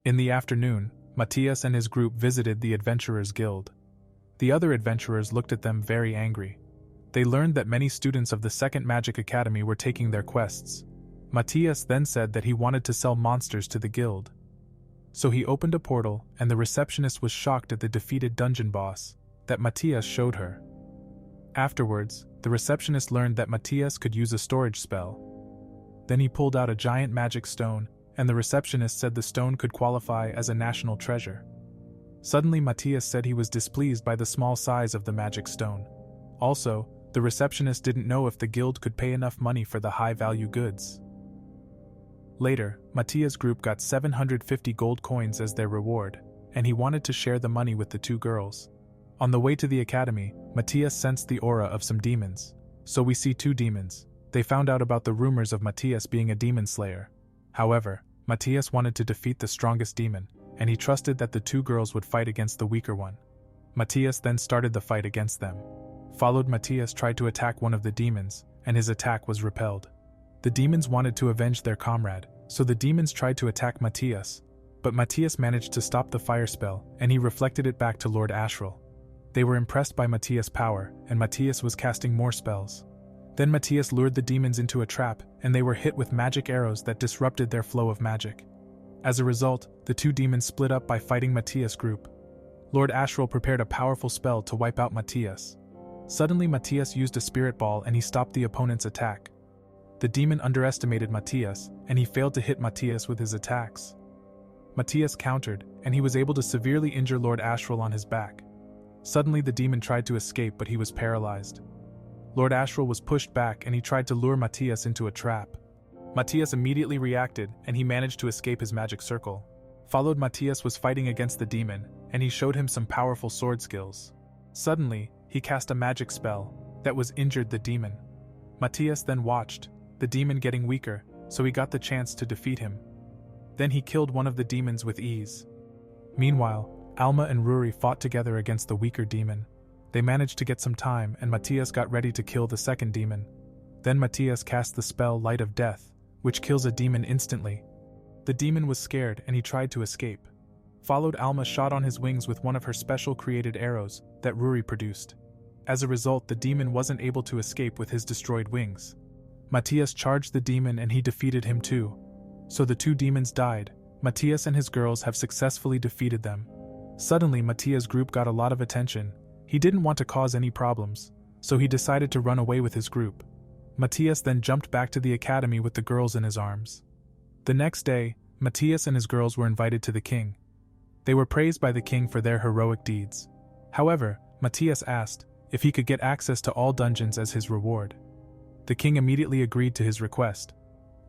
In the afternoon, Matthias and his group visited the Adventurers Guild. The other adventurers looked at them very angry. They learned that many students of the Second Magic Academy were taking their quests. Matthias then said that he wanted to sell monsters to the guild. So he opened a portal, and the receptionist was shocked at the defeated dungeon boss that Matthias showed her. Afterwards, the receptionist learned that Matthias could use a storage spell. Then he pulled out a giant magic stone, and the receptionist said the stone could qualify as a national treasure. Suddenly Matthias said he was displeased by the small size of the magic stone. Also, the receptionist didn't know if the guild could pay enough money for the high-value goods. Later, Matthias' group got 750 gold coins as their reward, and he wanted to share the money with the two girls. On the way to the academy, Matthias sensed the aura of some demons. So we see two demons. They found out about the rumors of Matthias being a demon slayer. However, Matthias wanted to defeat the strongest demon, and he trusted that the two girls would fight against the weaker one. Matthias then started the fight against them. Followed, Matthias tried to attack one of the demons, and his attack was repelled. The demons wanted to avenge their comrade, so the demons tried to attack Matthias, but Matthias managed to stop the fire spell, and he reflected it back to Lord Asriel. They were impressed by Matthias' power, and Matthias was casting more spells. Then Matthias lured the demons into a trap, and they were hit with magic arrows that disrupted their flow of magic. As a result, the two demons split up by fighting Matthias' group. Lord Asriel prepared a powerful spell to wipe out Matthias. Suddenly Matthias used a spirit ball and he stopped the opponent's attack. The demon underestimated Matthias, and he failed to hit Matthias with his attacks. Matthias countered, and he was able to severely injure Lord Asriel on his back. Suddenly the demon tried to escape, but he was paralyzed. Lord Asriel was pushed back and he tried to lure Matthias into a trap. Matthias immediately reacted, and he managed to escape his magic circle. Followed, Matthias was fighting against the demon, and he showed him some powerful sword skills. Suddenly, he cast a magic spell that was injured the demon. Matthias then watched the demon getting weaker, so he got the chance to defeat him. Then he killed one of the demons with ease. Meanwhile, Alma and Ruri fought together against the weaker demon. They managed to get some time, and Matthias got ready to kill the second demon. Then Matthias cast the spell Light of Death, which kills a demon instantly. The demon was scared and he tried to escape. Followed, Alma shot on his wings with one of her special created arrows that Ruri produced. As a result, the demon wasn't able to escape with his destroyed wings. Matthias charged the demon and he defeated him too. So the two demons died. Matthias and his girls have successfully defeated them. Suddenly, Matthias' group got a lot of attention. He didn't want to cause any problems, so he decided to run away with his group. Matthias then jumped back to the academy with the girls in his arms. The next day, Matthias and his girls were invited to the king. They were praised by the king for their heroic deeds. However, Matthias asked if he could get access to all dungeons as his reward. The king immediately agreed to his request.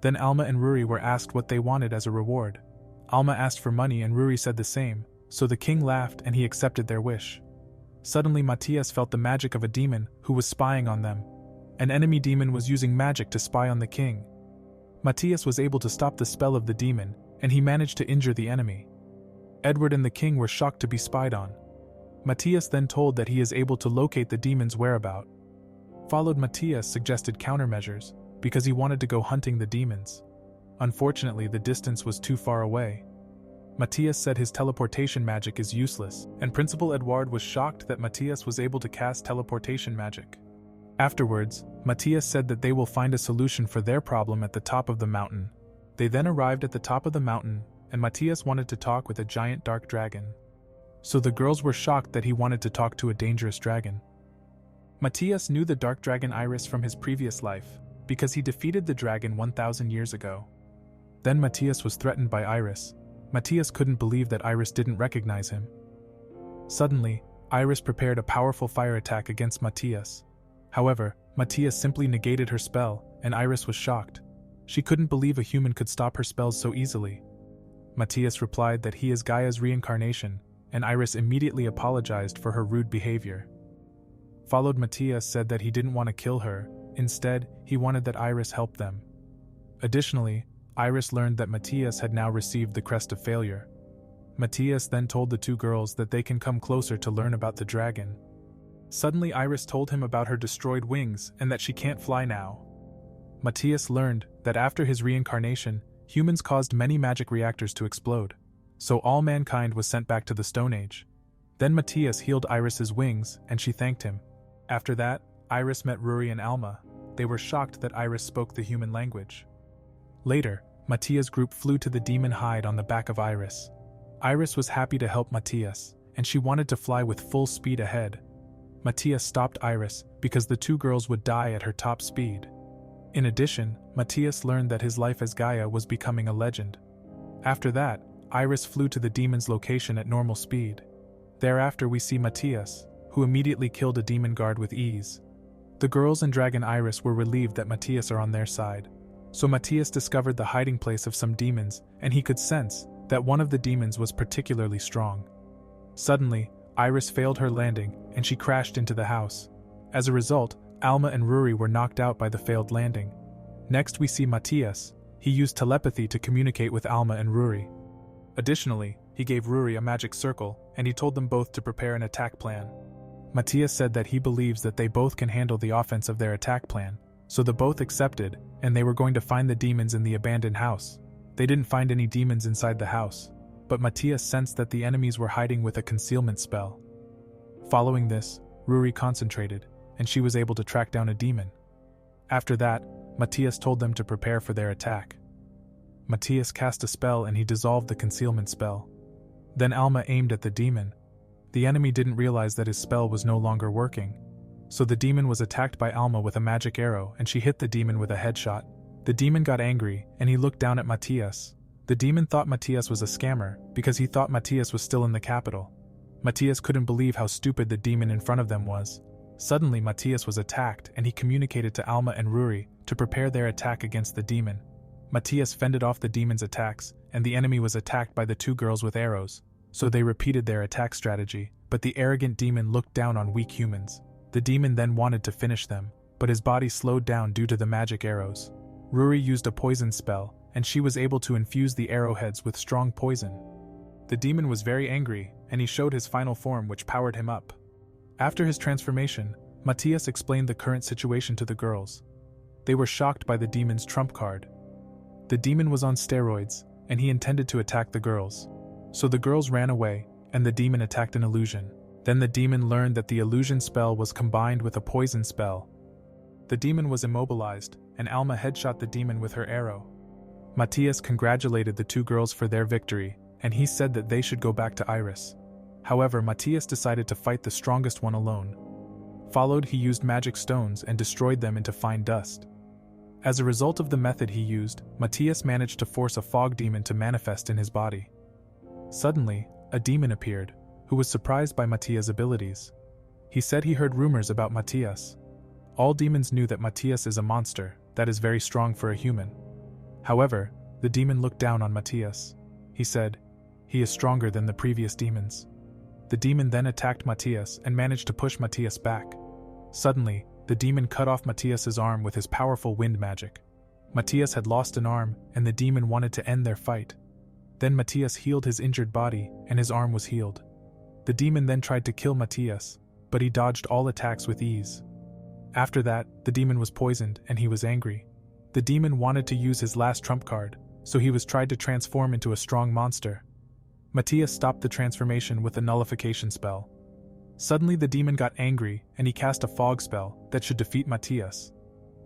Then Alma and Ruri were asked what they wanted as a reward. Alma asked for money and Ruri said the same, so the king laughed and he accepted their wish. Suddenly Matthias felt the magic of a demon who was spying on them. An enemy demon was using magic to spy on the king. Matthias was able to stop the spell of the demon, and he managed to injure the enemy. Edward and the king were shocked to be spied on. Matthias then told that he is able to locate the demon's whereabouts. Followed, Matthias suggested countermeasures, because he wanted to go hunting the demons. Unfortunately, the distance was too far away. Matthias said his teleportation magic is useless, and Principal Edward was shocked that Matthias was able to cast teleportation magic. Afterwards, Matthias said that they will find a solution for their problem at the top of the mountain. They then arrived at the top of the mountain, and Matthias wanted to talk with a giant dark dragon. So the girls were shocked that he wanted to talk to a dangerous dragon. Matthias knew the dark dragon Iris from his previous life, because he defeated the dragon 1,000 years ago. Then Matthias was threatened by Iris. Matthias couldn't believe that Iris didn't recognize him. Suddenly, Iris prepared a powerful fire attack against Matthias. However, Matthias simply negated her spell, and Iris was shocked. She couldn't believe a human could stop her spells so easily. Matthias replied that he is Gaia's reincarnation, and Iris immediately apologized for her rude behavior. Followed, Matthias said that he didn't want to kill her. Instead, he wanted that Iris help them. Additionally, Iris learned that Matthias had now received the Crest of Failure. Matthias then told the two girls that they can come closer to learn about the dragon. Suddenly, Iris told him about her destroyed wings and that she can't fly now. Matthias learned that after his reincarnation, humans caused many magic reactors to explode. So all mankind was sent back to the Stone Age. Then Matthias healed Iris's wings, and she thanked him. After that, Iris met Ruri and Alma. They were shocked that Iris spoke the human language. Later, Matthias' group flew to the demon hide on the back of Iris. Iris was happy to help Matthias, and she wanted to fly with full speed ahead. Matthias stopped Iris because the two girls would die at her top speed. In addition, Matthias learned that his life as Gaia was becoming a legend. After that, Iris flew to the demon's location at normal speed. Thereafter we see Matthias, who immediately killed a demon guard with ease. The girls and Dragon Iris were relieved that Matthias are on their side. So Matthias discovered the hiding place of some demons, and he could sense that one of the demons was particularly strong. Suddenly, Iris failed her landing, and she crashed into the house. As a result, Alma and Ruri were knocked out by the failed landing. Next we see Matthias. He used telepathy to communicate with Alma and Ruri. Additionally, he gave Ruri a magic circle, and he told them both to prepare an attack plan. Matthias said that he believes that they both can handle the offense of their attack plan, so the both accepted, and they were going to find the demons in the abandoned house. They didn't find any demons inside the house, but Matthias sensed that the enemies were hiding with a concealment spell. Following this, Ruri concentrated, and she was able to track down a demon. After that, Matthias told them to prepare for their attack. Matthias cast a spell and he dissolved the concealment spell. Then Alma aimed at the demon. The enemy didn't realize that his spell was no longer working. So the demon was attacked by Alma with a magic arrow and she hit the demon with a headshot. The demon got angry and he looked down at Matthias. The demon thought Matthias was a scammer because he thought Matthias was still in the capital. Matthias couldn't believe how stupid the demon in front of them was. Suddenly Matthias was attacked and he communicated to Alma and Ruri to prepare their attack against the demon. Matthias fended off the demon's attacks, and the enemy was attacked by the two girls with arrows, so they repeated their attack strategy, but the arrogant demon looked down on weak humans. The demon then wanted to finish them, but his body slowed down due to the magic arrows. Ruri used a poison spell, and she was able to infuse the arrowheads with strong poison. The demon was very angry, and he showed his final form which powered him up. After his transformation, Matthias explained the current situation to the girls. They were shocked by the demon's trump card. The demon was on steroids, and he intended to attack the girls. So the girls ran away, and the demon attacked an illusion. Then the demon learned that the illusion spell was combined with a poison spell. The demon was immobilized, and Alma headshot the demon with her arrow. Matthias congratulated the two girls for their victory, and he said that they should go back to Iris. However, Matthias decided to fight the strongest one alone. Followed, he used magic stones and destroyed them into fine dust. As a result of the method he used, Matthias managed to force a fog demon to manifest in his body. Suddenly, a demon appeared, who was surprised by Matthias' abilities. He said he heard rumors about Matthias. All demons knew that Matthias is a monster that is very strong for a human. However, the demon looked down on Matthias. He said, "He is stronger than the previous demons." The demon then attacked Matthias and managed to push Matthias back. Suddenly, the demon cut off Matthias' arm with his powerful wind magic. Matthias had lost an arm, and the demon wanted to end their fight. Then Matthias healed his injured body, and his arm was healed. The demon then tried to kill Matthias, but he dodged all attacks with ease. After that, the demon was poisoned, and he was angry. The demon wanted to use his last trump card, so he was tried to transform into a strong monster. Matthias stopped the transformation with a nullification spell. Suddenly the demon got angry, and he cast a fog spell that should defeat Matthias.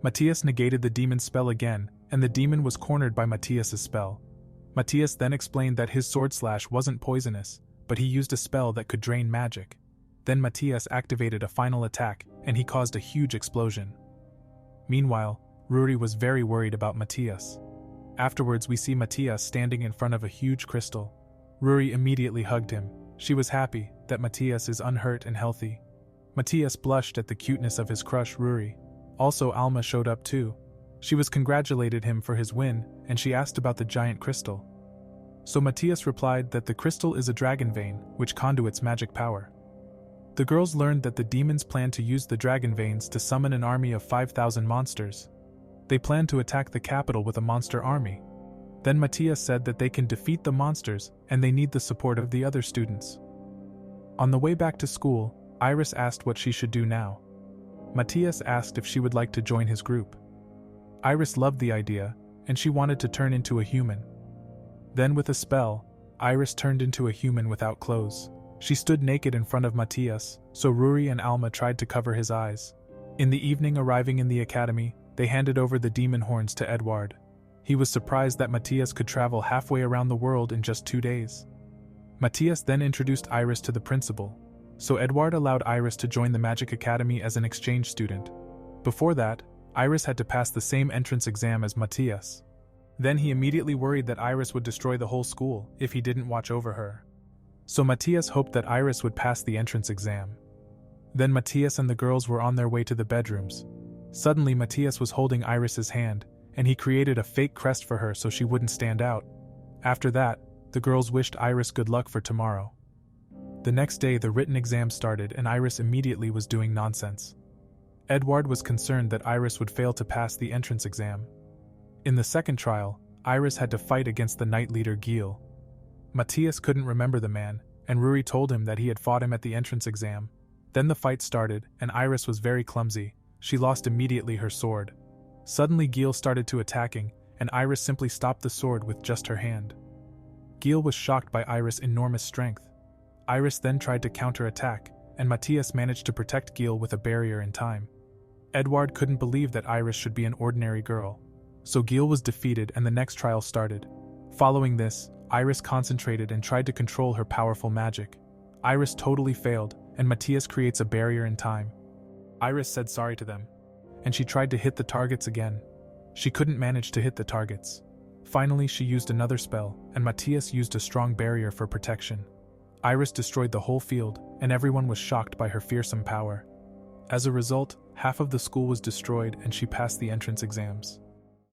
Matthias negated the demon's spell again, and the demon was cornered by Matthias' spell. Matthias then explained that his sword slash wasn't poisonous, but he used a spell that could drain magic. Then Matthias activated a final attack, and he caused a huge explosion. Meanwhile, Ruri was very worried about Matthias. Afterwards we see Matthias standing in front of a huge crystal. Ruri immediately hugged him. She was happy that Matthias is unhurt and healthy. Matthias blushed at the cuteness of his crush Ruri. Also Alma showed up too. She was congratulated him for his win, and she asked about the giant crystal. So Matthias replied that the crystal is a dragon vein, which conduits magic power. The girls learned that the demons planned to use the dragon veins to summon an army of 5,000 monsters. They planned to attack the capital with a monster army. Then Matthias said that they can defeat the monsters, and they need the support of the other students. On the way back to school, Iris asked what she should do now. Matthias asked if she would like to join his group. Iris loved the idea, and she wanted to turn into a human. Then with a spell, Iris turned into a human without clothes. She stood naked in front of Matthias, so Ruri and Alma tried to cover his eyes. In the evening, arriving in the academy, they handed over the demon horns to Edward. He was surprised that Matthias could travel halfway around the world in just 2 days. Matthias then introduced Iris to the principal, so Edward allowed Iris to join the Magic Academy as an exchange student. Before that, Iris had to pass the same entrance exam as Matthias. Then he immediately worried that Iris would destroy the whole school if he didn't watch over her. So Matthias hoped that Iris would pass the entrance exam. Then Matthias and the girls were on their way to the bedrooms. Suddenly Matthias was holding Iris's hand, and he created a fake crest for her so she wouldn't stand out. After that, the girls wished Iris good luck for tomorrow. The next day the written exam started and Iris immediately was doing nonsense. Edward was concerned that Iris would fail to pass the entrance exam. In the second trial, Iris had to fight against the knight leader Gil. Matthias couldn't remember the man, and Ruri told him that he had fought him at the entrance exam. Then the fight started, and Iris was very clumsy. She lost immediately her sword. Suddenly Gil started to attacking, and Iris simply stopped the sword with just her hand. Gil was shocked by Iris' enormous strength. Iris then tried to counter-attack, and Matthias managed to protect Gil with a barrier in time. Edward couldn't believe that Iris should be an ordinary girl. So Gil was defeated and the next trial started. Following this, Iris concentrated and tried to control her powerful magic. Iris totally failed, and Matthias creates a barrier in time. Iris said sorry to them, and she tried to hit the targets again. She couldn't manage to hit the targets. Finally, she used another spell, and Matthias used a strong barrier for protection. Iris destroyed the whole field, and everyone was shocked by her fearsome power. As a result, half of the school was destroyed and she passed the entrance exams.